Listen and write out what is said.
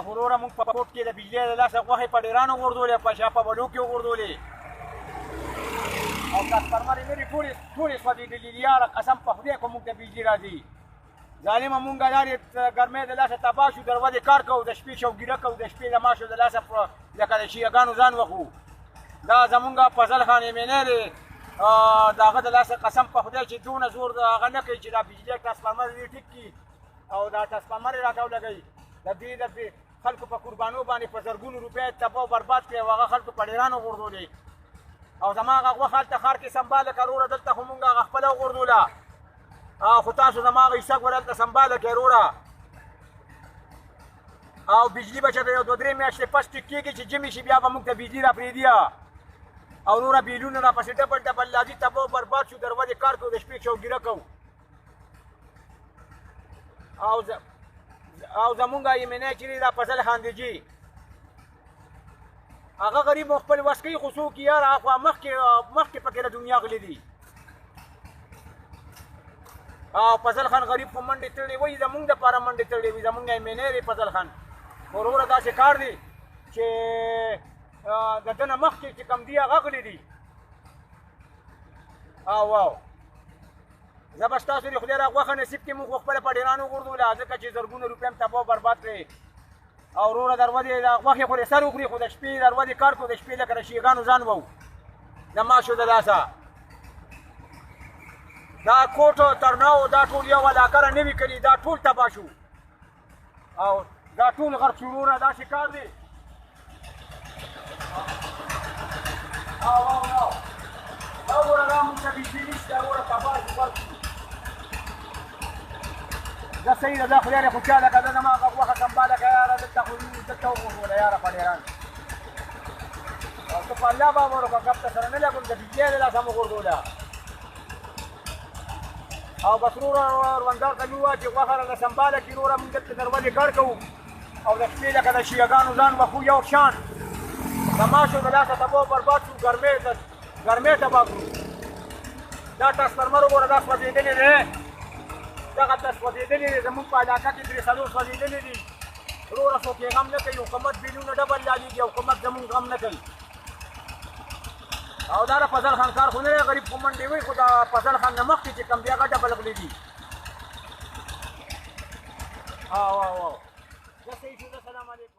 وروره موږ په کوټ کې د بجلۍ د لاسه غوښې په ډېرانو غورځولې په شا په بلو کې وغورځولې او ټرانسفارمر یې لرې ټولې سوځېدلې دي یاره قسم په خدای که موږ ته بجلي راځي ظالمه موږ لارې ګرمۍ د لاسه تباه شو دروازې کار کوو د شپې شوګیره کوو د شپې د ماشو د لاسه لکه د شیعګانو ځان وخو دا زمونږ فضل خان MNA دی د هغه د لاسه قسم په خدای چې دونه زور د هغه نه کوي چې دا بجلي ټرانسفارمر دې ټیک کړي او دا ټرانسفارمر یې راته ولګوي د دې د خلکو په قربانو باندې په زرګونو روپۍ تباه او برباد کړي او هغه خلکو په ډېرانو غورځولې او زما هغه غوښه هلته ښار کې سنباله کړه وروره دلته خو مونږ هغه خپله وغورځوله خو تاسو زما هغه حصه ګورئ هلته سنباله کړئ وروره او بجلي به چېرته یو دوه درې میاشتې پس ټیک کېږي چې جمع شي بیا به مونږ ته بجلي راپرېږدي او وروره بیلونه راپسې ډبل ډبل راځي تباه برباد شو دروازې کار کوو د شپې چوګیره کوو او زمونږ MNA چې دی دا فضل خان دی جي هغه غریب مو خپل وس کوي خو څوک یې یاره هاخوا مخکې پکې له دنیا غلي دي او فضل خان غریب خو منډې تړلې وایي زمونږ دپاره منډې تړلې وي زمونږ MNA دی فضل خان خو وروره داسې کار دی چې د ده نه مخکې چې کوم دي هغه غلي دي او زه به ستاسو د خدای را غوښه نصیب کړي موږ خو خپله په ډېرانو وغورځوله ځکه چې زرګونه روپۍ هم تباه برباد کړې او وروره دروازې د غوښې خورې سر وخوري خو د شپې دروازې کار کړو د شپې لکه د شیعګانو ځان وو د ماشو د لاسه دا کوټ ترناو دا ټول یو علاقه را نوي کلي دا ټول تباه شو او دا ټول غرق شو وروره داسې کار دی او وروره دا موږ ته بجلي نشته وروره تباه شو غرق شو دا صحیح ده دا خدای دې خوشحاله کړه ده زما هغه غوښه سنباله کړه یاره دلته خو دلته وغورځوله یاره په ډېران او ته په الله باور وکړه ګپ ته سره نه لګم د بجلۍ د لاسه مو غورځوله او بس وروره روندار ته مې ووایه چې غوښه راله سنباله کړي وروره موږ دلته دروازې کار کوو او د شپې لکه د شیعګانو ځان وخو یو شان د ماشو د لاسه تباه برباد شو ګرمۍ تباه کړو دا ټرانسفارمر وګوره دا سوځېدلی دی دغه ته سوځېدلي دي زمونږ په علاقه کې درې څلور سوځېدلي دي وروره څوک یې غم نه کوي حکومت بیلونه ډبل لالېږي حکومت زمونږ غم نه کوي او دا د فضل خان کار خو نه دی غریب خو منډې وایي خو د فضل خان نه مخکې چې کوم دی هغه ډبل غلي دي زه صحیح شو زه سلام علیکم